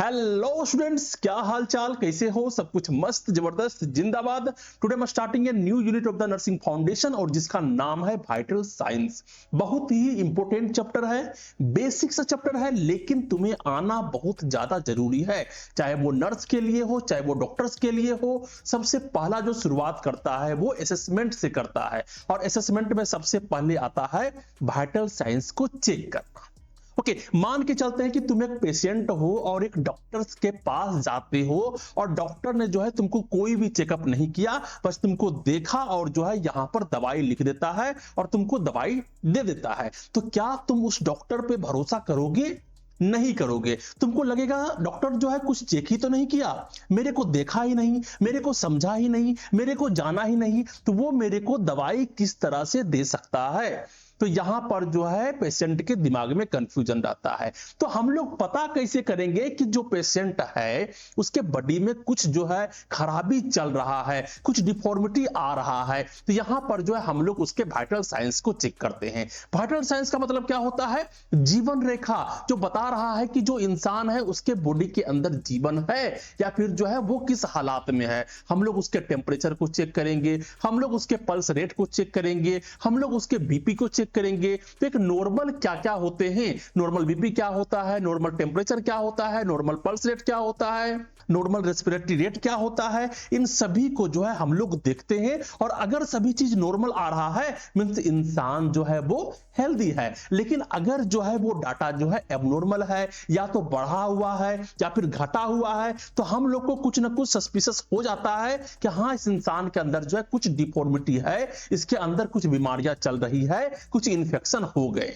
Hello students, क्या हाल चाल, कैसे हो? सब कुछ मस्त जबरदस्त जिंदाबाद। टुडे मैं starting a new unit of the nursing foundation और जिसका नाम है वाइटल साइंस। बहुत ही इंपॉर्टेंट चैप्टर है, बेसिक सा चैप्टर है, लेकिन तुम्हें आना बहुत ज्यादा जरूरी है। चाहे वो नर्स के लिए हो, चाहे वो डॉक्टर्स के लिए हो। सबसे पहला जो शुरुआत करता है वो असेसमेंट से करता है और असेसमेंट में सबसे पहले आता है वाइटल साइंस को चेक करना। ओके, मान के चलते हैं कि तुम एक पेशेंट हो और एक डॉक्टर के पास जाते हो और डॉक्टर ने जो है तुमको कोई भी चेकअप नहीं किया, बस तुमको देखा और जो है यहां पर दवाई लिख देता है और तुमको दवाई दे देता है। तो क्या तुम उस डॉक्टर पे भरोसा करोगे? नहीं करोगे। तुमको लगेगा डॉक्टर जो है कुछ चेक ही तो नहीं किया, मेरे को देखा ही नहीं, मेरे को समझा ही नहीं, मेरे को जाना ही नहीं, तो वो मेरे को दवाई किस तरह से दे सकता है? तो यहां पर जो है पेशेंट के दिमाग में कंफ्यूजन रहता है। तो हम लोग पता कैसे करेंगे कि जो पेशेंट है उसके बॉडी में कुछ जो है खराबी चल रहा है, कुछ डिफॉर्मिटी आ रहा है? तो यहां पर जो है हम लोग उसके वाइटल साइंस को चेक करते हैं। वाइटल साइंस का मतलब क्या होता है? जीवन रेखा, जो बता रहा है कि जो इंसान है उसके बॉडी के अंदर जीवन है या फिर जो है वो किस हालात में है। हम लोग उसके टेम्परेचर को चेक करेंगे, हम लोग उसके पल्स रेट को चेक करेंगे, हम लोग उसके बीपी को चेक करेंगे। तो एक नॉर्मल क्या क्या होते हैं, नॉर्मल बीपी क्या होता है, नॉर्मल टेम्परेचर क्या होता है, नॉर्मल पल्स रेट क्या होता है, नॉर्मल रेस्पिरेटरी रेट क्या होता है, इन सभी को जो है हम लोग देखते हैं। और अगर सभी चीज नॉर्मल आ रहा है मींस इंसान जो है वो हेल्दी है। लेकिन अगर जो है वो डाटा जो है एबनॉर्मल है या तो बढ़ा हुआ है या फिर घटा हुआ है, तो हम लोग को कुछ ना कुछ सस्पिशियस हो जाता है कि हाँ, इस इंसान के अंदर जो है कुछ डिफॉर्मिटी है, इसके अंदर कुछ बीमारियां चल रही है, कुछ इन्फेक्शन हो गए।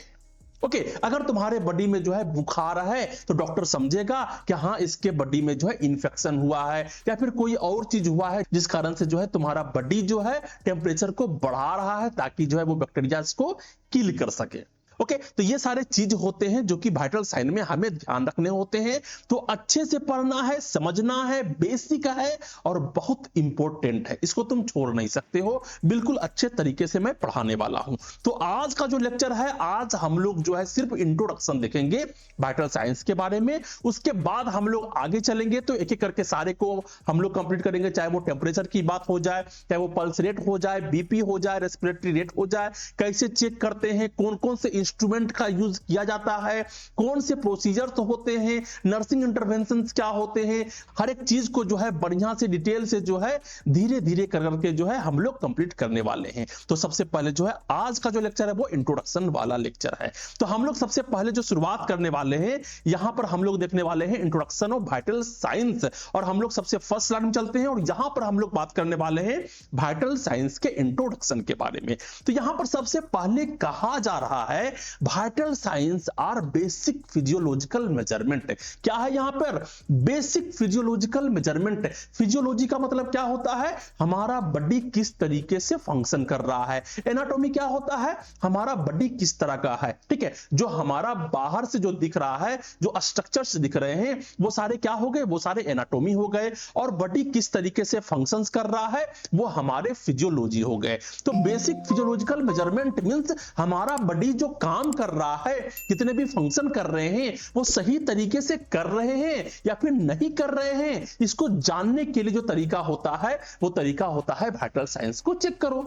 ओके, अगर तुम्हारे बॉडी में जो है बुखार है तो डॉक्टर समझेगा कि हाँ, इसके बॉडी में जो है इन्फेक्शन हुआ है या फिर कोई और चीज हुआ है जिस कारण से जो है तुम्हारा बॉडी जो है टेम्परेचर को बढ़ा रहा है ताकि जो है वो बैक्टीरिया को किल कर सके। ओके, तो ये सारे चीज होते हैं जो कि वाइटल साइन में हमें ध्यान रखने होते हैं। तो अच्छे से पढ़ना है, समझना है, बेसिक है और बहुत इंपॉर्टेंट है, इसको तुम छोड़ नहीं सकते हो। बिल्कुल अच्छे तरीके से मैं पढ़ाने वाला हूं। तो आज का जो लेक्चर है, आज हम लोग जो है सिर्फ इंट्रोडक्शन देखेंगे वाइटल साइंस के बारे में। उसके बाद हम लोग आगे चलेंगे तो एक एक करके सारे को हम लोग कंप्लीट करेंगे, चाहे वो टेम्परेचर की बात हो जाए, चाहे वो पल्स रेट हो जाए, बीपी हो जाए, रेस्पिरेटरी रेट हो जाए, कैसे चेक करते हैं, कौन कौन से इंस्ट्रूमेंट का यूज किया जाता है, कौन से प्रोसीजर्स होते हैं, नर्सिंग इंटरवेंशंस क्या होते हैं, हर एक चीज को जो है बढ़िया से डिटेल से जो है धीरे धीरे करके जो है हम लोग कंप्लीट करने वाले हैं। तो सबसे पहले जो है आज का जो लेक्चर है वो इंट्रोडक्शन वाला लेक्चर है। तो हम लोग सबसे पहले जो शुरुआत करने वाले हैं, यहां पर हम लोग देखने वाले हैं इंट्रोडक्शन ऑफ वाइटल साइंस और हम लोग सबसे फर्स्ट स्लाइड में चलते हैं और यहां पर हम लोग बात करने वाले हैं वाइटल साइंस के इंट्रोडक्शन के बारे में। तो यहां पर सबसे पहले कहा जा रहा है vital signs are basic physiological measurement. क्या है यहां पर? Basic physiological measurement. फिजियोलॉजी का मतलब क्या होता है? हमारा बॉडी किस तरीके से फंक्शन कर रहा है। एनाटॉमी क्या होता है? हमारा बॉडी किस तरह का है। ठीक है, जो हमारा बाहर से जो दिख रहा है, जो स्ट्रक्चर्स दिख रहे हैं, वो सारे क्या हो गए? वो सारे एनाटॉमी हो गए। और बॉडी किस तरीके से फंक्शंस कर रहा है, वो हमारे फिजियोलॉजी हो गए। तो बेसिक फिजियोलॉजिकल मेजरमेंट मींस हमारा बॉडी जो काम कर रहा है, जितने भी फंक्शन कर रहे हैं, वो सही तरीके से कर रहे हैं या फिर नहीं कर रहे हैं, इसको जानने के लिए जो तरीका होता है वो तरीका होता है वाइटल साइंस को चेक करो।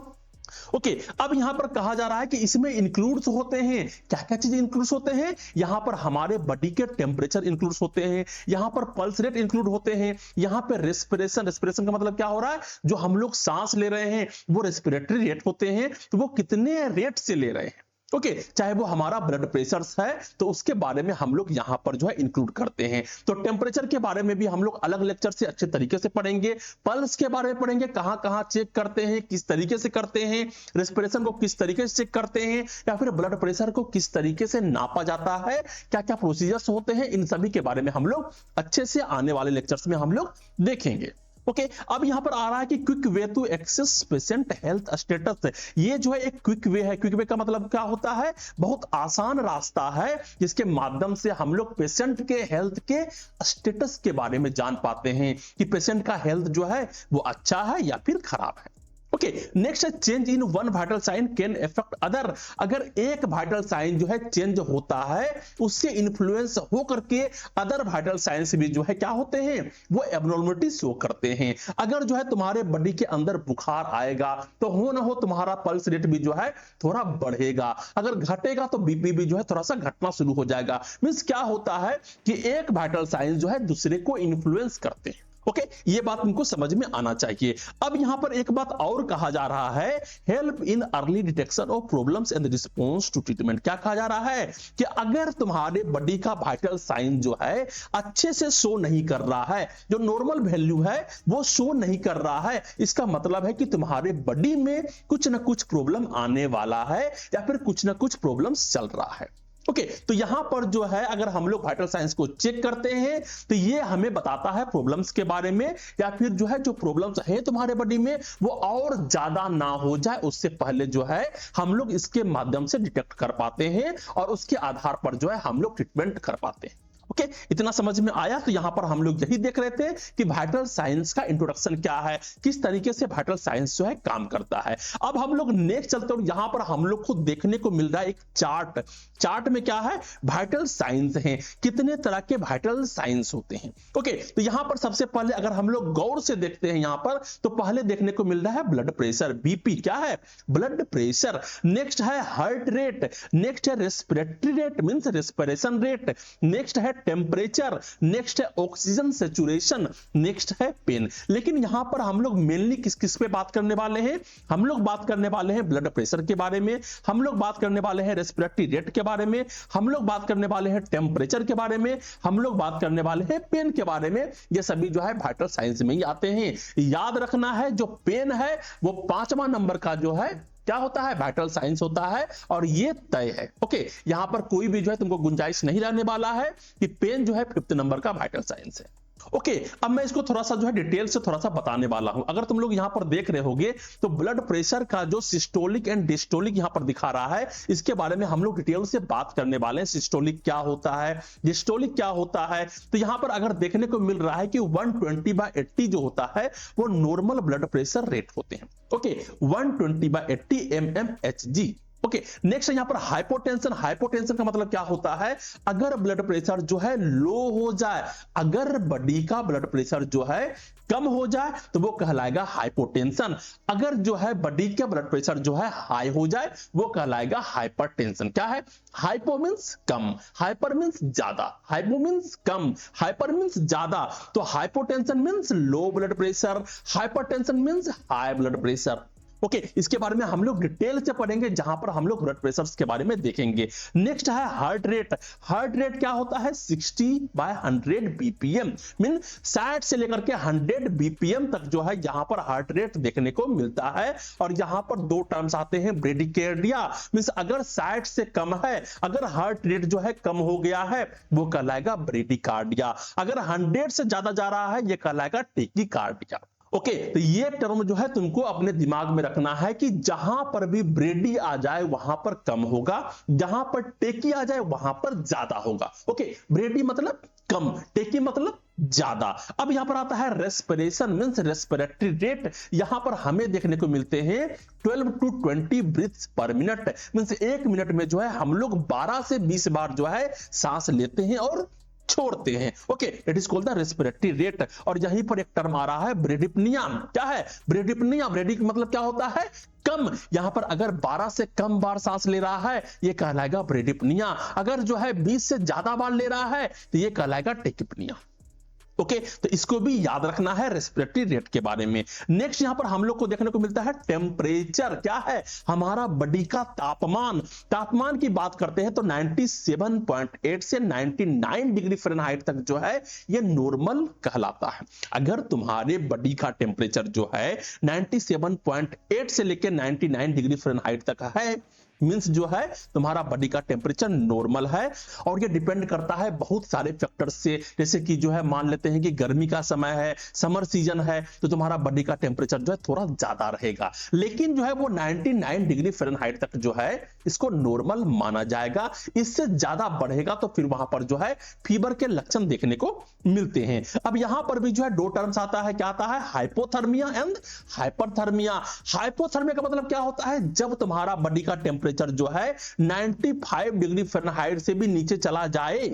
ओके, अब यहां पर कहा जा रहा है कि इसमें इंक्लूड्स होते हैं, क्या क्या चीजें इंक्लूड्स होते हैं? यहां पर हमारे बॉडी के टेम्परेचर इंक्लूड्स होते हैं, यहां पर पल्स रेट इंक्लूड होते हैं, यहां पर रेस्पिरेशन, रेस्पिरेशन का मतलब क्या हो रहा है? जो हम लोग सांस ले रहे हैं वो रेस्पिरेटरी रेट होते हैं, तो वो कितने रेट से ले रहे हैं। ओके, चाहे वो हमारा ब्लड प्रेशर है तो उसके बारे में हम लोग यहां पर जो है इंक्लूड करते हैं। तो टेम्परेचर के बारे में भी हम लोग अलग लेक्चर से अच्छे तरीके से पढ़ेंगे। पल्स के बारे में पढ़ेंगे, कहां कहां चेक करते हैं, किस तरीके से करते हैं, रेस्पिरेशन को किस तरीके से चेक करते हैं, या फिर ब्लड प्रेशर को किस तरीके से नापा जाता है, क्या क्या प्रोसीजर्स होते हैं, इन सभी के बारे में हम लोग अच्छे से आने वाले लेक्चर्स में हम लोग देखेंगे। ओके, अब यहां पर आ रहा है कि quick way to access patient health status. ये जो है एक क्विक वे है। क्विक वे का मतलब क्या होता है? बहुत आसान रास्ता है जिसके माध्यम से हम लोग पेशेंट के हेल्थ के स्टेटस के बारे में जान पाते हैं कि पेशेंट का हेल्थ जो है वो अच्छा है या फिर खराब है। ओके, नेक्स्ट है change in one vital sign can effect other. अगर एक वाइटल साइन जो है चेंज होता है, उससे इन्फ्लुएंस हो करके अदर वाइटल साइंस भी जो है क्या होते हैं, वो एब्नॉर्मलिटी शो करते हैं। अगर जो है तुम्हारे बॉडी के अंदर बुखार आएगा तो हो ना हो तुम्हारा पल्स रेट भी जो है थोड़ा बढ़ेगा, अगर घटेगा तो बीपी भी जो है थोड़ा सा घटना शुरू हो जाएगा। मींस क्या होता है कि एक वाइटल साइन जो है दूसरे को इन्फ्लुएंस करते हैं। ओके, ये बात तुमको समझ में आना चाहिए। अब यहां पर एक बात और कहा जा रहा है, help in early detection of problems and response to treatment. क्या कहा जा रहा है कि अगर तुम्हारे बॉडी का वाइटल साइन जो है अच्छे से शो नहीं कर रहा है, जो नॉर्मल वैल्यू है वो शो नहीं कर रहा है, इसका मतलब है कि तुम्हारे बॉडी में कुछ ना कुछ प्रॉब्लम आने वाला है या फिर कुछ ना कुछ प्रॉब्लम्स चल रहा है। ओके, तो यहां पर जो है अगर हम लोग वाइटल साइंस को चेक करते हैं तो ये हमें बताता है प्रॉब्लम्स के बारे में, या फिर जो है जो प्रॉब्लम्स है तुम्हारे बॉडी में वो और ज्यादा ना हो जाए उससे पहले जो है हम लोग इसके माध्यम से डिटेक्ट कर पाते हैं और उसके आधार पर जो है हम लोग ट्रीटमेंट कर पाते हैं। ओके, इतना समझ में आया। तो यहां पर हम लोग यही देख रहे थे कि वाइटल साइंस का इंट्रोडक्शन क्या है, किस तरीके से वाइटल साइंस जो है काम करता है। अब हम लोग नेक्स्ट चलते हैं, यहां पर हम लोग को देखने को मिल रहा है एक चार्ट। चार्ट में क्या है, वाइटल साइंस हैं, कितने तरह के वाइटल साइंस होते हैं। ओके, तो यहां पर सबसे पहले अगर हम लोग गौर से देखते हैं यहां पर, तो पहले देखने को मिल रहा है ब्लड प्रेशर, बीपी। क्या है, ब्लड प्रेशर। नेक्स्ट है हार्ट रेट, नेक्स्ट है respiratory rate means respiration rate, next है टेम्परेचर, नेक्स्ट है ऑक्सीजन सैचुरेशन, नेक्स्ट है पेन। लेकिन यहां पर हम लोग मेनली किस किस पे बात करने वाले हैं, हम लोग बात करने वाले हैं ब्लड प्रेशर के बारे में, हम लोग बात करने वाले हैं रेस्पिरेटरी रेट के बारे में, हम लोग बात करने वाले हैं टेम्परेचर के बारे में, हम लोग बात करने वाले हैं पेन के बारे में। ये सभी जो है वाइटल साइंस में ही आते हैं। याद रखना है जो पेन है वो 5वां नंबर का जो है क्या होता है, वाइटल साइंस होता है, और ये तय है। ओके, यहां पर कोई भी जो है तुमको गुंजाइश नहीं रहने वाला है कि पेन जो है 5th नंबर का वाइटल साइंस है। ओके, अब मैं इसको थोड़ा सा जो है डिटेल से थोड़ा सा बताने वाला हूं। अगर तुम लोग यहां पर देख रहे होगे तो ब्लड प्रेशर का जो सिस्टोलिक एंड डिस्टोलिक यहां पर दिखा रहा है, इसके बारे में हम लोग डिटेल से बात करने वाले हैं। सिस्टोलिक क्या होता है, डिस्टोलिक क्या होता है। तो यहां पर अगर देखने को मिल रहा है कि 120/80 जो होता है वो नॉर्मल ब्लड प्रेशर रेट होते हैं। Okay, 120/80 mmHg। ओके, नेक्स्ट यहां पर हाइपोटेंशन। हाइपोटेंशन का मतलब क्या होता है, अगर ब्लड प्रेशर जो है लो हो जाए, अगर बॉडी का ब्लड प्रेशर जो है कम हो जाए तो वो कहलाएगा हाइपोटेंशन। अगर जो है बॉडी का ब्लड प्रेशर जो है हाई हो जाए वो कहलाएगा हाइपरटेंशन। क्या है, हाइपो मींस कम, हाइपर मींस ज्यादा, हाइपो मींस कम, हाइपर मींस ज्यादा। तो hypotension means low blood pressure, hypertension means high blood pressure. Okay, इसके बारे में हम लोग डिटेल से पढ़ेंगे जहां पर हम लोग ब्लड प्रेशर के बारे में देखेंगे। नेक्स्ट है हार्ट रेट। हार्ट रेट क्या होता है, 60/100 बीपीएम मीन 60 से लेकर के 100 बीपीएम तक जो है यहां पर हार्ट रेट देखने को मिलता है। और यहां पर दो टर्म्स आते हैं, ब्रेडिकार्डिया मींस अगर 60 से कम है, अगर हार्ट रेट जो है कम हो गया है वो कहलाएगा ब्रेडिकार्डिया, अगर 100 से ज्यादा जा रहा है ये कहलाएगा टेकिकार्डिया। ओके, तो ये टर्म जो है तुमको अपने दिमाग में रखना है कि जहां पर भी ब्रेडी आ जाए वहां पर कम होगा, जहां पर टेकी आ जाए वहां पर ज्यादा होगा। ओके, ब्रेडी मतलब कम, टेकी मतलब ज्यादा। अब यहां पर आता है रेस्पिरेशन मींस रेस्पिरेटरी रेट। यहां पर हमें देखने को मिलते हैं 12 to 20 breaths per minute means 1 minute में जो है हम लोग 12 से 20 बार जो है सांस लेते हैं और छोड़ते हैं। Okay, it is called the respiratory rate. और यहीं पर एक टर्म आ रहा है ब्रेडिप्निया। क्या है, ब्रेडिप्निया। ब्रेडी मतलब क्या होता है, कम। यहां पर अगर 12 से कम बार सांस ले रहा है ये कहलाएगा ब्रेडिप्निया, अगर जो है 20 से ज्यादा बार ले रहा है तो ये कहलाएगा टेकिप्निया। ओके, तो इसको भी याद रखना है रेस्पिरेटरी रेट के बारे में। नेक्स्ट यहां पर हम लोग को देखने को मिलता है टेम्परेचर। क्या है, हमारा बॉडी का तापमान। तापमान की बात करते हैं तो 97.8 से 99 डिग्री फ़ारेनहाइट तक जो है ये नॉर्मल कहलाता है। अगर तुम्हारे बॉडी का टेम्परेचर जो है 97.8 से लेकर 99 डिग्री फ़ारेनहाइट तक है मींस जो है तुम्हारा बॉडी का टेम्परेचर नॉर्मल है। और ये डिपेंड करता है बहुत सारे फैक्टर्स से, जैसे कि जो है मान लेते हैं कि गर्मी का समय है, समर सीजन है, तो तुम्हारा बॉडी का टेम्परेचर जो है थोड़ा ज्यादा रहेगा, लेकिन जो है वो 99 डिग्री फ़ारेनहाइट तक जो है इसको नॉर्मल माना जाएगा। इससे ज्यादा बढ़ेगा तो फिर वहां पर जो है फीवर के लक्षण देखने को मिलते हैं। अब यहां पर भी जो है दो टर्म्स आता है, क्या आता है, हाइपोथर्मिया एंड हाइपरथर्मिया। हाइपोथर्मिया का मतलब क्या होता है, जब तुम्हारा बॉडी का टेम्परेचर जो है 95 डिग्री फ़ारेनहाइट से भी नीचे चला जाए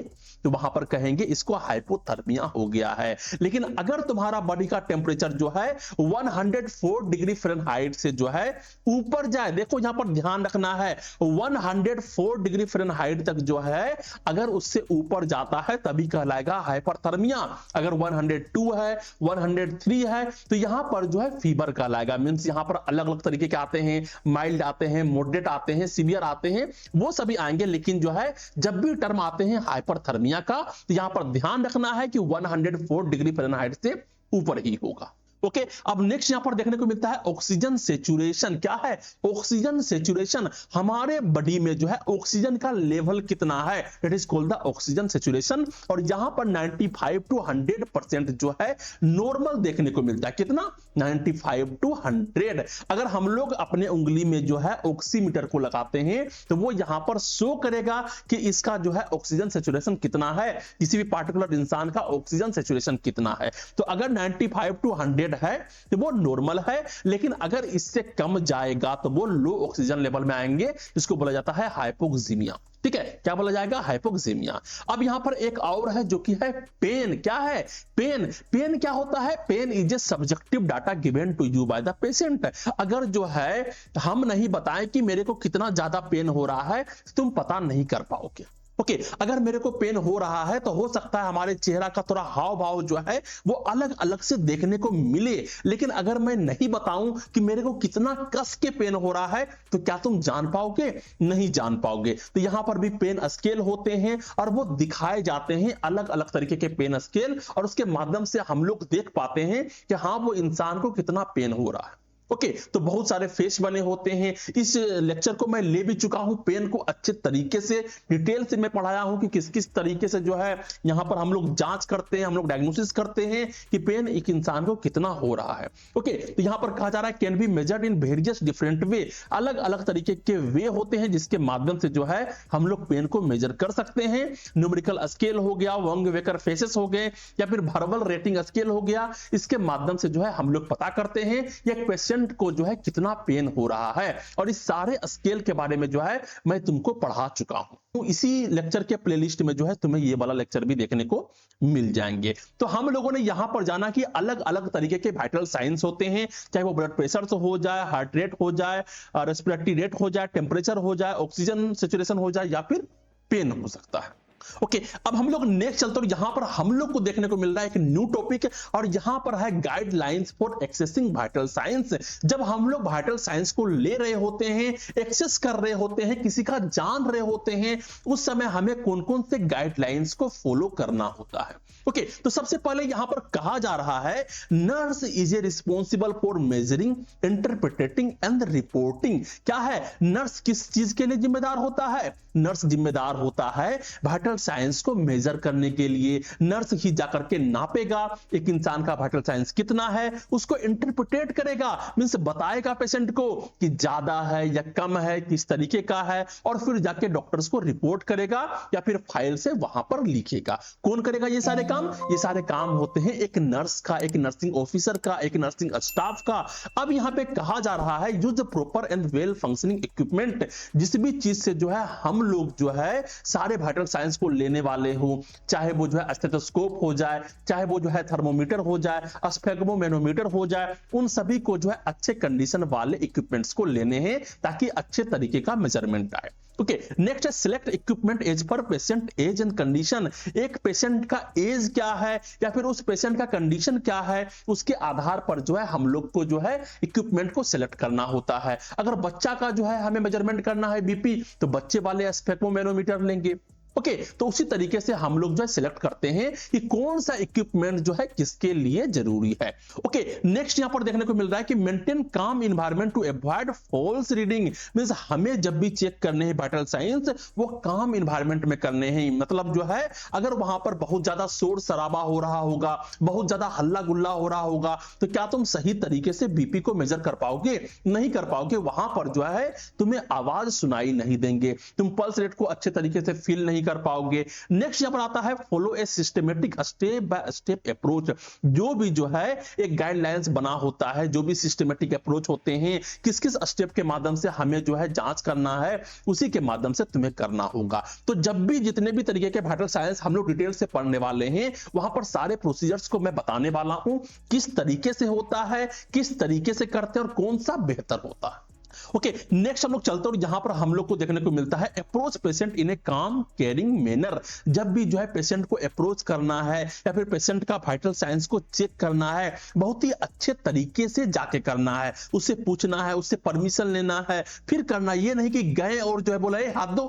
तो वहां पर कहेंगे इसको हाइपोथर्मिया हो गया है। लेकिन अगर तुम्हारा बॉडी का टेम्परेचर जो है 104 डिग्री फ़ारेनहाइट से जो है ऊपर जाए, देखो यहां पर ध्यान रखना है 104 डिग्री फ़ारेनहाइट तक जो है अगर उससे ऊपर जाता है तभी कहलाएगा हाइपरथर्मिया। अगर 102 है, 103 है तो यहां पर जो है फीवर कहलाएगा। मींस यहां पर अलग अलग तरीके के आते हैं, माइल्ड आते हैं, मॉडरेट आते हैं, सीवियर आते हैं, वो सभी आएंगे। लेकिन जो है जब भी टर्म आते हैं हाइपरथर्मिया का तो यहां पर ध्यान रखना है कि 104 डिग्री फ़ारेनहाइट से ऊपर ही होगा। ओके, अब नेक्स्ट यहां पर देखने को मिलता है ऑक्सीजन सेचुरेशन। क्या है ऑक्सीजन सेचुरेशन, हमारे बॉडी में जो है ऑक्सीजन का लेवल कितना है, it is called the oxygen saturation. और यहां पर 95 टू 100% जो है नॉर्मल देखने को मिलता है। कितना, 95 टू 100। अगर हम लोग अपने उंगली में जो है ऑक्सीमीटर को लगाते हैं तो वो यहां पर शो करेगा कि इसका जो है ऑक्सीजन सेचुरेशन कितना है, किसी भी पार्टिकुलर इंसान का ऑक्सीजन सेचुरेशन कितना है। तो अगर 95 टू 100 है तो वो नॉर्मल है, लेकिन अगर इससे कम जाएगा तो वो लो ऑक्सीजन लेवल में आएंगे, इसको बोला जाता है हाइपोक्सीमिया। ठीक है, क्या बोला जाएगा, हाइपोक्सीमिया। अब यहां पर एक और है जो कि है पेन। क्या है पेन, पेन क्या होता है, pain is a subjective data given to you by the patient. अगर जो है हम नहीं बताएं कि मेरे को कितना ज्यादा पेन हो रहा है तुम पता नहीं कर पाओगे। ओके, अगर मेरे को पेन हो रहा है तो हो सकता है हमारे चेहरा का थोड़ा हाव भाव जो है वो अलग अलग से देखने को मिले, लेकिन अगर मैं नहीं बताऊं कि मेरे को कितना कस के पेन हो रहा है तो क्या तुम जान पाओगे, नहीं जान पाओगे। तो यहां पर भी पेन स्केल होते हैं और वो दिखाए जाते हैं अलग अलग तरीके के पेन स्केल, और उसके माध्यम से हम लोग देख पाते हैं कि हाँ वो इंसान को कितना पेन हो रहा है। ओके, तो बहुत सारे फेस बने होते हैं। इस लेक्चर को मैं ले भी चुका हूं, पेन को अच्छे तरीके से डिटेल से मैं पढ़ाया हूं कि किस किस तरीके से जो है यहां पर हम लोग जांच करते हैं, हम लोग डायग्नोसिस करते हैं कि पेन एक इंसान को कितना हो रहा है। ओके, तो यहां पर कहा जा रहा है can be measured in various different way. अलग अलग तरीके के वे होते हैं जिसके माध्यम से जो है हम लोग पेन को मेजर कर सकते हैं। न्यूमेरिकल स्केल हो गया, वंग वेकर फेसेस हो गए, या फिर वर्बल रेटिंग स्केल हो गया। इसके माध्यम से जो है हम लोग पता करते हैं एक पेशेंट को जो है कितना पेन हो रहा है। और इस सारे स्केल के बारे में जो है मैं तुमको पढ़ा चुका हूं, तो इसी लेक्चर के प्लेलिस्ट में जो है तुम्हें ये वाला लेक्चर भी देखने को मिल जाएंगे। तो हम लोगों ने यहां पर जाना कि अलग अलग तरीके के वाइटल साइंस होते हैं, चाहे वो ब्लड प्रेशर से हो जाए, हार्ट रेट हो जाए, रेस्पिरेटरी रेट हो जाए, टेम्परेचर हो जाए, ऑक्सीजन सेचुरेशन हो जाए, या फिर पेन हो सकता है। ओके, अब हम लोग नेक्स्ट चलते हैं। यहां पर हम लोग को देखने को मिल रहा है एक न्यू टॉपिक, और यहां पर है guidelines for accessing vital science. जब हम लोग वाइटल साइंस को ले रहे होते हैं, एक्सेस कर रहे होते हैं, किसी का जान रहे होते हैं, उस समय हमें कौन कौन से गाइडलाइंस को फॉलो करना होता है। ओके, तो सबसे पहले यहां पर कहा जा रहा है nurse is a responsible for measuring, interpreting and reporting. क्या है, नर्स किस चीज के लिए जिम्मेदार होता है, नर्स जिम्मेदार होता है वाइटल साइंस को मेजर करने के लिए। नर्स ही जाकर के नापेगा एक इंसान का वाइटल साइंस कितना है, उसको इंटरप्रिटेट करेगा, मींस बताएगा पेशेंट को कि ज्यादा है या कम है, किस तरीके का है, और फिर जाके डॉक्टर्स को रिपोर्ट करेगा या फिर फाइल से वहां पर लिखेगा। कौन करेगा ये सारे काम, ये सारे काम होते हैं एक नर्स का, एक नर्सिंग ऑफिसर का, एक नर्सिंग स्टाफ का। अब यहां पे कहा जा रहा है use proper and well functioning equipment. जिस भी चीज से जो है हम लोग जो है सारे वाइटल साइंस को लेने वाले हो, चाहे वो जो है स्टेथोस्कोप हो जाए, चाहे वो जो है थर्मोमीटर हो जाए, स्फेग्मोमेनोमीटर हो जाए, उन सभी को जो है अच्छे कंडीशन वाले इक्विपमेंट्स को लेने हैं ताकि अच्छे तरीके का मेजरमेंट आए। ओके, नेक्स्ट है select equipment as per patient age and condition. एक पेशेंट का एज क्या है या फिर उस पेशेंट का कंडीशन क्या है, उसके आधार पर जो है हम लोग को जो है इक्विपमेंट को सिलेक्ट करना होता है। अगर बच्चा का जो है हमें मेजरमेंट करना है बीपी, तो बच्चे वाले स्फेग्मोमेनोमीटर लेंगे। ओके, तो उसी तरीके से हम लोग जो है सिलेक्ट करते हैं कि कौन सा इक्विपमेंट जो है किसके लिए जरूरी है। ओके, नेक्स्ट यहां पर देखने को मिल रहा है कि maintain calm environment to avoid false reading. Means हमें जब भी चेक करने हैं वाइटल साइंस वो काम एनवायरनमेंट में करने हैं। मतलब जो है अगर वहां पर बहुत ज्यादा शोर शराबा हो रहा होगा, बहुत ज्यादा हल्ला गुल्ला हो रहा होगा, तो क्या तुम सही तरीके से बीपी को मेजर कर पाओगे? नहीं कर पाओगे। वहां पर जो है तुम्हें आवाज सुनाई नहीं देंगे, तुम पल्स रेट को अच्छे तरीके से फील नहीं कर पाओगे। नेक्स्ट यहां पर आता है follow a systematic step by step approach. जो भी जो है एक गाइडलाइंस बना होता है, जो भी सिस्टमेटिक अप्रोच होते हैं, किस किस स्टेप के माध्यम से हमें जो है जांच करना है, उसी के माध्यम से तुम्हें करना होगा। तो जब भी जितने भी तरीके के वाइटल साइंस हम लोग डिटेल से पढ़ने वाले हैं, वहां पर सारे प्रोसीजर्स को मैं बताने वाला हूं, किस तरीके से होता है, किस तरीके से करते हैं और कौन सा बेहतर होता है। ओके, नेक्स्ट हम लोग चलते हैं, जहां पर हम लोग को देखने को मिलता है अप्रोच पेशेंट इन ए काम केयरिंग मैनर। जब भी जो है पेशेंट को अप्रोच करना है या फिर पेशेंट का वाइटल साइंस को चेक करना है, बहुत ही अच्छे तरीके से जाके करना है, उससे पूछना है, उससे परमिशन लेना है, फिर करना। ये नहीं कि गए और जो है बोला हाथ दो,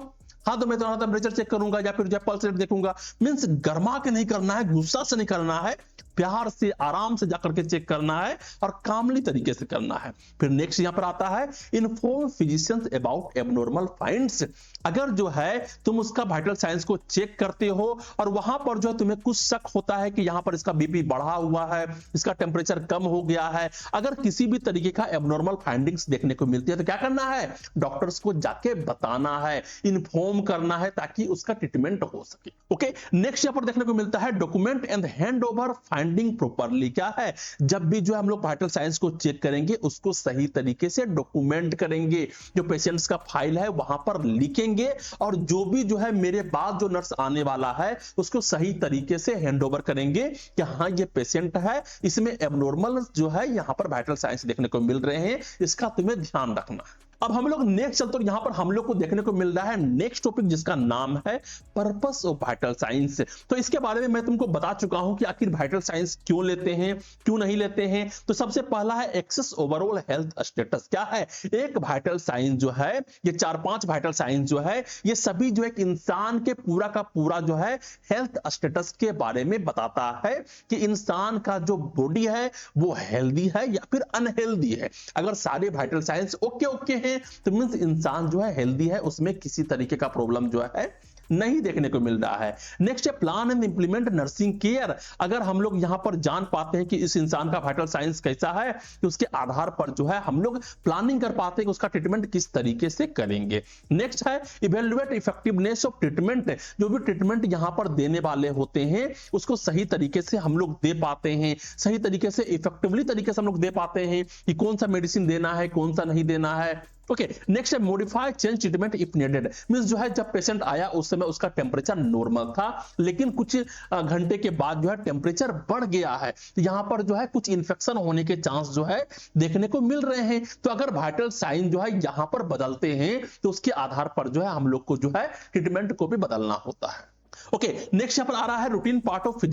हाँ तो मैं तुम्हारा टेम्परेचर चेक करूंगा या फिर जो पल्स रेट देखूंगा। मींस गरमा के नहीं करना है, गुस्सा से नहीं करना है, प्यार से आराम से जाकर के चेक करना है और कामली तरीके से करना है। फिर नेक्स्ट यहां पर आता है inform physicians about abnormal finds. अगर जो है तुम उसका वाइटल साइंस को चेक करते हो और वहां पर जो है तुम्हें कुछ शक होता है कि यहां पर इसका बीपी बढ़ा हुआ है, इसका टेम्परेचर कम हो गया है, अगर किसी भी तरीके का एबनॉर्मल फाइंडिंग्स देखने को मिलती है, तो क्या करना है? डॉक्टर्स को जाके बताना है, इन्फॉर्म करना है, ताकि उसका ट्रीटमेंट हो सके। ओके, नेक्स्ट यहां पर देखने को मिलता है document and hand over finding properly. क्या है? जब भी जो हम लोग वाइटल साइंस को चेक करेंगे, उसको सही तरीके से डॉक्यूमेंट करेंगे, जो पेशेंट्स का फाइल है वहां पर लिखेंगे, और जो भी जो है मेरे बाद जो नर्स आने वाला है उसको सही तरीके से हैंड ओवर करेंगे कि हाँ ये पेशेंट है, इसमें एबनॉर्मल जो है यहां पर वाइटल साइंस देखने को मिल रहे हैं, इसका तुम्हें ध्यान रखना है। अब हम लोग नेक्स्ट चलते हैं, यहां पर हम लोग को देखने को मिल रहा है नेक्स्ट टॉपिक, जिसका नाम है पर्पस ऑफ वाइटल साइंस। तो इसके बारे में मैं तुमको बता चुका हूं कि आखिर वाइटल साइंस क्यों लेते हैं, क्यों नहीं लेते हैं। तो सबसे पहला है एक्सेस ओवरऑल हेल्थ स्टेटस। क्या है? एक वाइटल साइंस जो है, ये 4-5 वाइटल साइंस जो है, ये सभी जो एक इंसान के पूरा का पूरा जो है हेल्थ स्टेटस के बारे में बताता है कि इंसान का जो बॉडी है वो हेल्दी है या फिर अनहेल्दी है। अगर सारे वाइटल साइंस ओके ओके हैं, तो मींस इंसान जो है हेल्दी है, उसमें किसी तरीके का प्रॉब्लम जो है नहीं देखने को मिल रहा है। नेक्स्ट है plan and implement nursing care. अगर हम लोग यहां पर जान पाते हैं कि इस इंसान का वाइटल साइंस कैसा है, तो उसके आधार पर जो है हम लोग प्लानिंग कर पाते हैं कि उसका ट्रीटमेंट किस तरीके से करेंगे। नेक्स्ट है इवेल्युएट इफेक्टिवनेस ऑफ ट्रीटमेंट। जो भी ट्रीटमेंट यहां पर देने वाले होते हैं, उसको सही तरीके से हम लोग दे पाते हैं, सही तरीके से इफेक्टिवली तरीके से हम लोग दे पाते हैं कि कौन सा मेडिसिन देना है, कौन सा नहीं देना है। ओके, नेक्स्ट है modify change treatment if needed. Means जो है जब पेशेंट आया उस समय उसका टेम्परेचर नॉर्मल था, लेकिन कुछ घंटे के बाद जो है टेम्परेचर बढ़ गया है, तो यहां पर जो है कुछ इंफेक्शन होने के चांस जो है देखने को मिल रहे हैं। तो अगर वाइटल साइन जो है यहां पर बदलते हैं, तो उसके आधार पर जो है हम लोग को जो है ट्रीटमेंट को भी बदलना होता है। ओके, नेक्स्ट यहां पर आ रहा है routine part of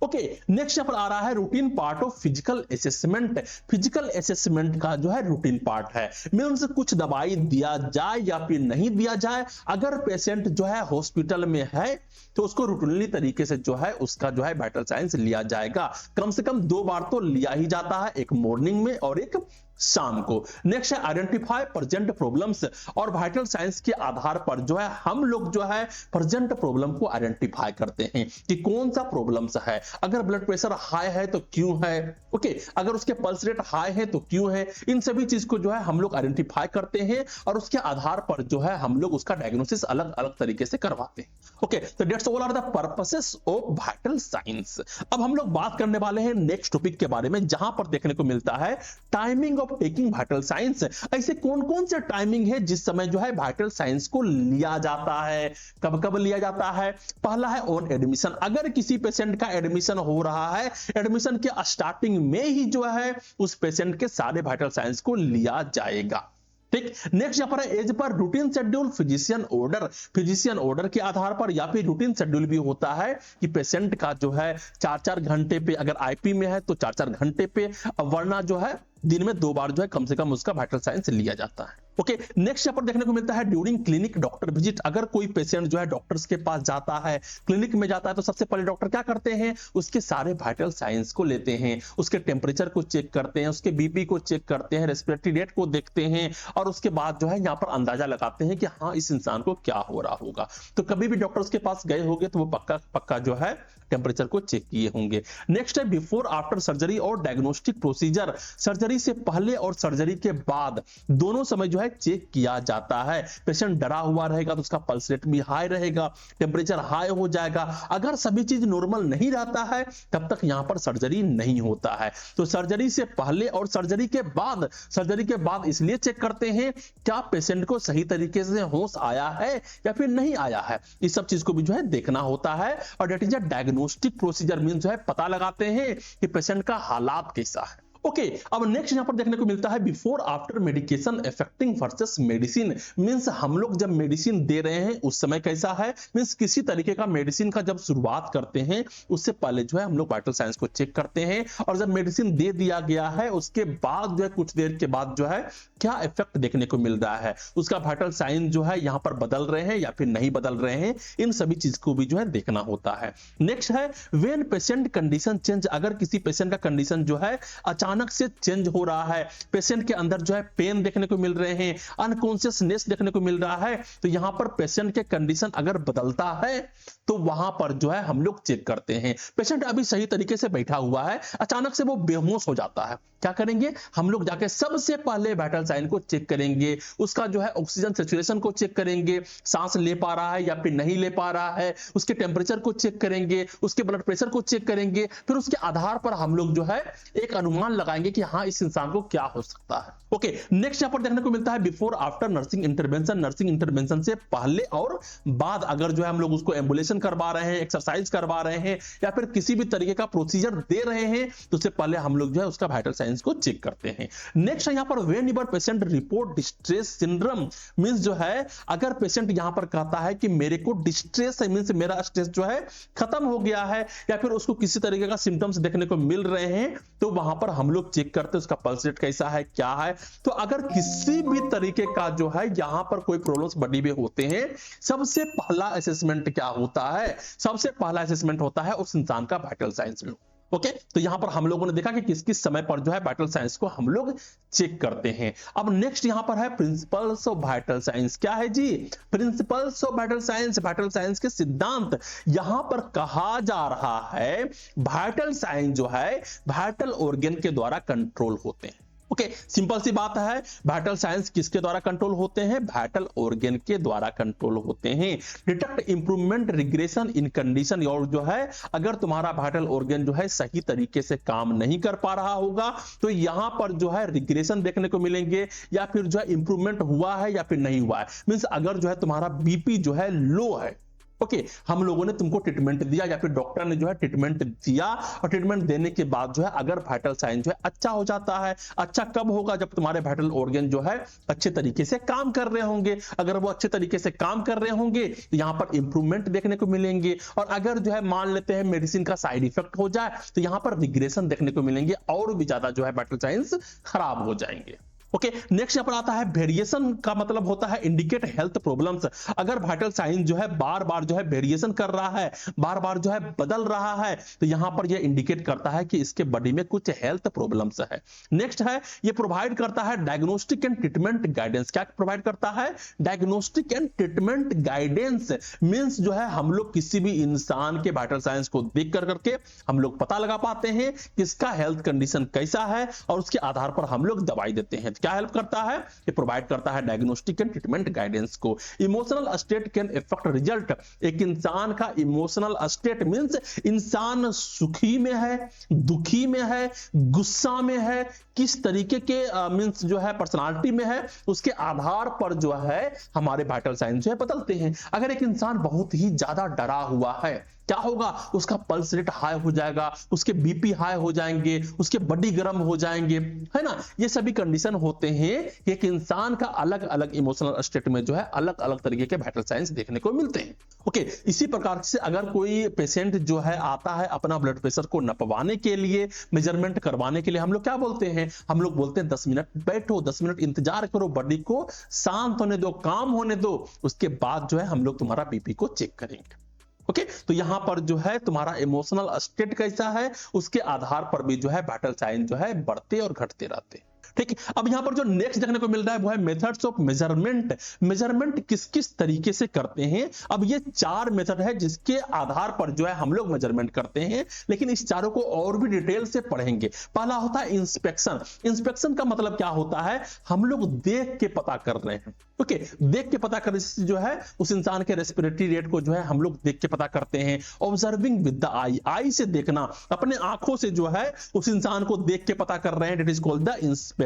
okay, next यहां पर आ रहा है routine part of physical assessment. Physical assessment का जो है रूटीन पार्ट है। मींस कुछ दवाई दिया जाए या फिर नहीं दिया जाए, अगर पेशेंट जो है हॉस्पिटल में है तो उसको रूटीनली तरीके से जो है उसका जो है वाइटल साइंस लिया जाएगा। कम से कम 2 बार तो लिया ही जाता है, एक मॉर्निंग में और एक शाम को। नेक्स्ट है आइडेंटिफाई प्रेजेंट प्रॉब्लम्स। और वाइटल साइंस के आधार पर जो है हम लोग जो है प्रेजेंट प्रॉब्लम को आइडेंटिफाई करते हैं कि कौन सा प्रॉब्लम्स है। अगर ब्लड प्रेशर हाई है तो क्यों है, ओके, अगर उसके पल्स रेट हाई है तो क्यों है। इन सभी चीज को जो है हम लोग आइडेंटिफाई करते हैं और उसके आधार पर जो है हम लोग उसका डायग्नोसिस अलग अलग तरीके से करवाते हैं। ओके, तो that's all are the purposes of vital signs. अब हम लोग बात करने वाले हैं नेक्स्ट टॉपिक के बारे में, जहां पर देखने को मिलता है timing of taking vital science. ऐसे कौन कौन से टाइमिंग है जिस समय जो है वाइटल साइंस को लिया जाता है, कब कब लिया जाता है। पहला है ऑन एडमिशन। अगर किसी पेशेंट का एडमिशन हो रहा है, एडमिशन के स्टार्टिंग में ही जो है उस पेशेंट के सारे वाइटल साइंस को लिया जाएगा। ठीक, नेक्स्ट यहां पर है as per routine schedule physician order. Physician order के आधार पर या फिर रूटीन शेड्यूल भी होता है कि पेशेंट का जो है 4-4 घंटे पे, अगर आईपी में है तो 4-4 घंटे पे, वरना जो है दिन में 2 बार जो है कम से कम उसका वाइटल साइंस लिया जाता है। ओके, नेक्स्ट यहाँ पर देखने को मिलता है ड्यूरिंग क्लिनिक डॉक्टर विजिट। अगर कोई पेशेंट जो है डॉक्टर्स के पास जाता है, क्लिनिक में जाता है, तो सबसे पहले डॉक्टर क्या करते हैं, उसके सारे वाइटल साइंस को लेते हैं, उसके टेम्परेचर को चेक करते हैं, उसके बीपी को चेक करते हैं, रेस्पिरेटरी रेट को देखते हैं, और उसके बाद जो है यहाँ पर अंदाजा लगाते हैं कि हाँ इस इंसान को क्या हो रहा होगा। तो कभी भी डॉक्टर्स के पास गए होंगे तो वो पक्का पक्का जो है टेम्परेचर को चेक किए होंगे। नेक्स्ट है बिफोर आफ्टर सर्जरी और डायग्नोस्टिक प्रोसीजर। सर्जरी से पहले और सर्जरी के बाद दोनों समय जो है चेक किया जाता है। पेशेंट डरा हुआ रहेगा तो उसका पल्स रेट भी हाई रहेगा, टेम्परेचर हाई हो जाएगा। अगर सभी चीज नॉर्मल नहीं रहता है तब तक यहां पर सर्जरी नहीं होता है। तो सर्जरी से पहले और सर्जरी के बाद इसलिए चेक करते हैं क्या पेशेंट को सही तरीके से होश आया है या फिर नहीं आया है, इस सब चीज को भी जो है देखना होता है। और that is a diagnostic procedure mean जो है पता लगाते हैं कि पेशेंट का हालात कैसा है। ओके, अब नेक्स्ट यहां पर देखने को मिलता है before after medication effecting versus medicine. Means हम लोग जब मेडिसिन दे रहे हैं उस समय कैसा है, मींस किसी तरीके का मेडिसिन का जब शुरुआत करते हैं उससे पहले जो है हम लोग वाइटल साइंस को चेक करते हैं, और जब मेडिसिन दे दिया गया है उसके बाद जो है कुछ देर के बाद जो है क्या इफेक्ट देखने को मिल रहा है, उसका वाइटल साइन जो है यहां पर बदल रहे हैं या फिर नहीं बदल रहे हैं, इन सभी चीज को भी जो है देखना होता है। नेक्स्ट है व्हेन पेशेंट कंडीशन चेंज। अगर किसी पेशेंट का कंडीशन जो है अचानक से चेंज हो रहा है, पेशेंट के अंदर जो है पेन देखने को मिल रहे हैं, अनकॉन्शियसनेस देखने को मिल रहा है, तो यहां पर पेशेंट के कंडीशन अगर बदलता है तो वहां पर जो है हम लोग चेक करते हैं। पेशेंट अभी सही तरीके से बैठा हुआ है, अचानक से वो बेहोश हो जाता है, क्या करेंगे हम लोग जाके सबसे पहले वाइटल साइन को चेक करेंगे, उसका जो है ऑक्सीजन सैचुरेशन को चेक करेंगे, सांस ले पा रहा है या फिर नहीं ले पा रहा है, उसके टेम्परेचर को चेक करेंगे, उसके ब्लड प्रेशर को चेक करेंगे, फिर उसके आधार पर हम लोग जो है एक अनुमान लगाएंगे कि हाँ इस इंसान को क्या हो सकता है। ओके, नेक्स्ट यहां पर देखने को मिलता है before after nursing intervention. Nursing intervention से पहले और बाद अगर जो है हम लोग उसको एम्बुलेशन करवा रहे हैं, एक्सरसाइज करवा रहे हैं या फिर किसी भी तरीके का प्रोसीजर दे रहे हैं तो उससे पहले हम लोग जो है उसका वाइटल साइंस को चेक करते हैं। नेक्स्ट यहां पर when ever patient report distress syndrome. Means जो है अगर पेशेंट यहां पर कहता है कि मेरे को डिस्ट्रेस है, मींस मेरा स्ट्रेस जो है खत्म हो गया है, या फिर उसको किसी तरीके का सिम्टम्स देखने को मिल रहे हैं, तो वहां पर हम लोग चेक करते हैं उसका पल्स रेट कैसा है, क्या है। तो अगर किसी भी तरीके का जो है यहां पर कोई प्रॉब्लम्स बॉडी में होते हैं, सबसे पहला असेसमेंट क्या होता है, सबसे पहला असेसमेंट होता है उस इंसान का वाइटल साइंस। ओके, तो यहां पर हम लोगों ने देखा कि किस किस समय पर जो है वाइटल साइंस को हम लोग चेक करते हैं। अब नेक्स्ट यहां पर है प्रिंसिपल्स ऑफ वाइटल साइंस। क्या है जी, principles of vital science. Vital science के सिद्धांत। यहां पर कहा जा रहा है वाइटल साइंस जो है वाइटल ऑर्गन के द्वारा कंट्रोल होते हैं। ओके, सिंपल सी बात है, वाइटल साइंस किसके द्वारा कंट्रोल होते हैं, वाइटल ऑर्गन के द्वारा कंट्रोल होते हैं। डिटेक्ट इंप्रूवमेंट रिग्रेशन इन कंडीशन। और जो है अगर तुम्हारा वाइटल ऑर्गन जो है सही तरीके से काम नहीं कर पा रहा होगा तो यहां पर जो है रिग्रेशन देखने को मिलेंगे, या फिर जो है इंप्रूवमेंट हुआ है या फिर नहीं हुआ है। मींस अगर जो है तुम्हारा बीपी जो है लो है, ओके, हम लोगों ने तुमको ट्रीटमेंट दिया या फिर डॉक्टर ने जो है ट्रीटमेंट दिया, और ट्रीटमेंट देने के बाद जो है अगर वाइटल साइन जो है अच्छा हो जाता है। अच्छा कब होगा, जब तुम्हारे वाइटल ऑर्गन जो है अच्छे तरीके से काम कर रहे होंगे। अगर वो अच्छे तरीके से काम कर रहे होंगे तो यहां पर इंप्रूवमेंट देखने को मिलेंगे, और अगर जो है मान लेते हैं मेडिसिन का साइड इफेक्ट हो जाए तो यहां पर रिग्रेशन देखने को मिलेंगे, और भी ज्यादा जो है वाइटल साइंस खराब हो जाएंगे। ओके, नेक्स्ट यहां पर आता है वेरिएशन का मतलब होता है इंडिकेट हेल्थ प्रॉब्लम्स। अगर वाइटल साइन जो है बार बार जो है वेरिएशन कर रहा है, बार बार जो है बदल रहा है, तो यहां पर यह इंडिकेट करता है कि इसके बॉडी में कुछ हेल्थ प्रॉब्लम्स है। नेक्स्ट है ये प्रोवाइड करता है डायग्नोस्टिक एंड ट्रीटमेंट गाइडेंस। क्या प्रोवाइड करता है, diagnostic and treatment guidance. Means जो है हम लोग किसी भी इंसान के वाइटल साइंस को देख कर करके हम लोग पता लगा पाते हैं कि इसका हेल्थ कंडीशन कैसा है, और उसके आधार पर हम लोग दवाई देते हैं। क्या हेल्प करता है, ये प्रोवाइड करता है डायग्नोस्टिक एंड ट्रीटमेंट गाइडेंस को। Emotional state can effect result. एक इंसान का इमोशनल स्टेट मींस इंसान सुखी में है, दुखी में है, गुस्सा में है, किस तरीके के मींस जो है पर्सनालिटी में है, उसके आधार पर जो है हमारे वाइटल साइंस जो है बदलते हैं। अगर एक इंसान बहुत ही ज्यादा डरा हुआ है, क्या होगा, उसका पल्स रेट हाई हो जाएगा, उसके बीपी हाई हो जाएंगे, उसके बॉडी गर्म हो जाएंगे, है ना। ये सभी कंडीशन होते हैं। एक इंसान का अलग अलग इमोशनल स्टेट में जो है अलग अलग तरीके के वाइटल साइंस देखने को मिलते हैं। ओके, इसी प्रकार से अगर कोई पेशेंट जो है आता है अपना ब्लड प्रेशर को नपवाने के लिए, मेजरमेंट करवाने के लिए, हम लोग क्या बोलते हैं, हैं, हम लोग बोलते हैं 10 मिनट बैठो, 10 मिनट इंतजार करो, बॉडी को शांत होने दो, काम होने दो, उसके बाद जो है हम लोग तुम्हारा बीपी को चेक करेंगे। ओके, तो यहां पर जो है तुम्हारा इमोशनल स्टेट कैसा है उसके आधार पर भी जो है वाइटल साइन जो है बढ़ते और घटते रहते हैं। ठीक है, अब यहां पर जो नेक्स्ट देखने को मिल रहा है वो है मेथड्स ऑफ मेजरमेंट। मेजरमेंट किस किस तरीके से करते हैं। अब ये 4 मेथड है जिसके आधार पर जो है हम लोग मेजरमेंट करते हैं, लेकिन इस चारों को और भी डिटेल से पढ़ेंगे। पहला होता है इंस्पेक्शन। इंस्पेक्शन का मतलब क्या होता है, हम लोग देख के पता कर रहे हैं। ओके, देख के पता करने से जो है उस इंसान के रेस्पिरेटरी रेट को जो है हम लोग देख के पता करते हैं। ऑब्जर्विंग विद द आई, आई से देखना, अपने आंखों से जो है उस इंसान को देख के पता कर रहे हैं, it is called the inspection.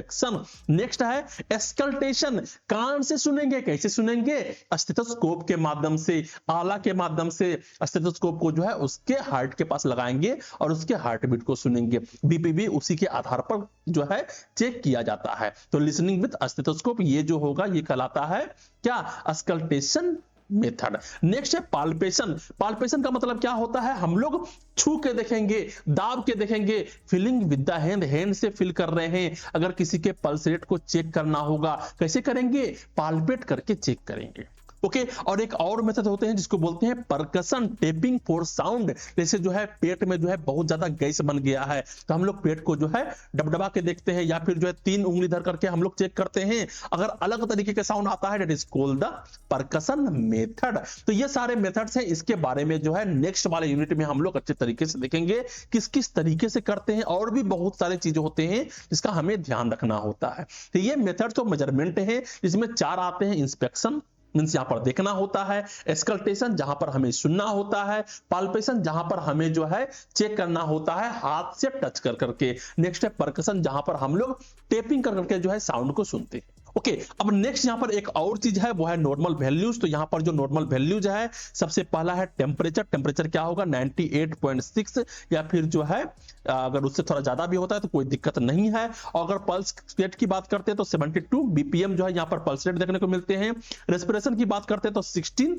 Next है एस्कल्टेशन। कान से सुनेंगे, कैसे सुनेंगे, स्टेथोस्कोप के माध्यम से, आला के माध्यम से स्टेथोस्कोप को जो है उसके हार्ट के पास लगाएंगे और उसके हार्ट बीट को सुनेंगे। बीपी भी उसी के आधार पर जो है चेक किया जाता है। तो लिसनिंग विद स्टेथोस्कोप ये जो होगा ये कहलाता है क्या, अस्कल्टेशन मेथड। नेक्स्ट है पाल्पेशन। पाल्पेशन का मतलब क्या होता है, हम लोग छू के देखेंगे, दाब के देखेंगे। Feeling with the hand, hand से फील कर रहे हैं। अगर किसी के पल्स रेट को चेक करना होगा कैसे करेंगे, पाल्पेट करके चेक करेंगे। ओके, और एक और मेथड होते हैं जिसको बोलते हैं परकशन, टेपिंग फॉर साउंड। जैसे जो है पेट में जो है बहुत ज्यादा गैस बन गया है तो हम लोग पेट को जो है डबडबा के देखते हैं या फिर जो है 3 उंगली धर करके हम लोग चेक करते हैं। अगर अलग तरीके के साउंड आता है that is called the percussion method. तो ये सारे मेथड्स हैं, इसके बारे में जो है नेक्स्ट वाले यूनिट में हम लोग अच्छे तरीके से देखेंगे किस किस तरीके से करते हैं, और भी बहुत सारे चीजें होते हैं जिसका हमें ध्यान रखना होता है। तो ये मेथड्स ऑफ मेजरमेंट है, इसमें 4 आते हैं। इंस्पेक्शन मींस यहां पर देखना होता है, एस्कल्टेशन जहां पर हमें सुनना होता है, पाल्पेशन जहां पर हमें जो है चेक करना होता है हाथ से टच कर करके, नेक्स्ट है परकशन जहां पर हम लोग टेपिंग कर करके जो है साउंड को सुनते हैं। ओके, अब नेक्स्ट यहां पर एक और चीज है वो है नॉर्मल वैल्यूज। तो यहां पर जो नॉर्मल वैल्यूज है सबसे पहला है टेम्परेचर। टेम्परेचर क्या होगा 98.6 या फिर जो है अगर उससे थोड़ा ज्यादा भी होता है तो कोई दिक्कत नहीं है। और अगर पल्स रेट की बात करते हैं तो 72 बीपीएम जो है यहां पर पल्स रेट देखने को मिलते हैं। रेस्पिरेशन की बात करते हैं तो 16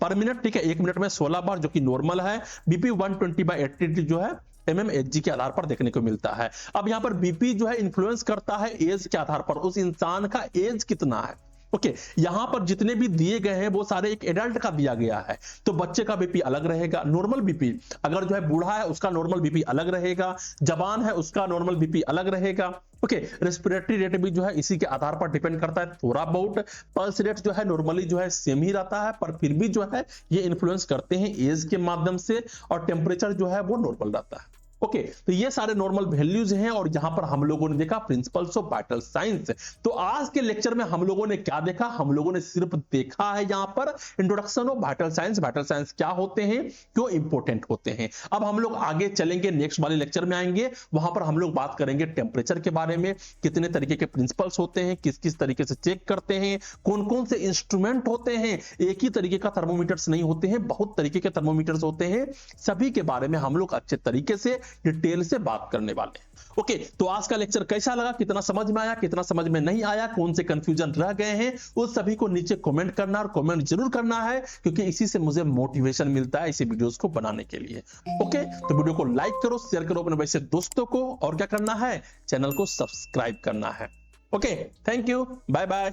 पर मिनट, ठीक है, 1 मिनट में 16 बार जो कि नॉर्मल है। बीपी 120/80 जो है mmHg के आधार पर देखने को मिलता है। अब यहां पर बीपी जो है इन्फ्लुएंस करता है एज के आधार पर, उस इंसान का एज कितना है। ओके, यहां पर जितने भी दिए गए हैं वो सारे एक एडल्ट का दिया गया है, तो बच्चे का बीपी अलग रहेगा, नॉर्मल बीपी। अगर जो है बूढ़ा है उसका नॉर्मल बीपी अलग रहेगा, जवान है उसका नॉर्मल बीपी अलग रहेगा। ओके, रेस्पिरेटरी रेट भी जो है इसी के आधार पर डिपेंड करता है थोड़ा बहुत। पल्स रेट जो है नॉर्मली जो है सेम ही रहता है, पर फिर भी जो है ये इन्फ्लुएंस करते हैं एज के माध्यम से, और टेम्परेचर जो है वो नॉर्मल रहता है। ओके, तो ये सारे नॉर्मल वैल्यूज हैं, और यहां पर हम लोगों ने देखा प्रिंसिपल्स ऑफ वाइटल साइंस। तो आज के लेक्चर में हम लोगों ने क्या देखा, हम लोगों ने सिर्फ देखा है यहां पर introduction of vital science. Vital science क्या होते हैं, क्यों इंपॉर्टेंट होते हैं। अब हम लोग आगे चलेंगे, नेक्स्ट वाले लेक्चर में आएंगे, वहां पर हम लोग बात करेंगे टेम्परेचर के बारे में, कितने तरीके के प्रिंसिपल्स होते हैं, किस किस तरीके से चेक करते हैं, कौन कौन से इंस्ट्रूमेंट होते हैं। एक ही तरीके का थर्मोमीटर्स नहीं होते हैं, बहुत तरीके के थर्मोमीटर्स होते हैं। सभी के बारे में हम लोग अच्छे तरीके से डिटेल से बात करने वाले हैं। ओके, तो आज का लेक्चर कैसा लगा, कितना समझ में आया, कितना समझ में नहीं आया, कौन से कंफ्यूजन रह गए हैं, उस सभी को नीचे कमेंट करना, और कमेंट जरूर करना है क्योंकि इसी से मुझे मोटिवेशन मिलता है इसी वीडियोस को बनाने के लिए। ओके, तो वीडियो को लाइक करो, शेयर करो अपने वैसे दोस्तों को, और क्या करना है, चैनल को सब्सक्राइब करना है। Okay, thank you, bye bye.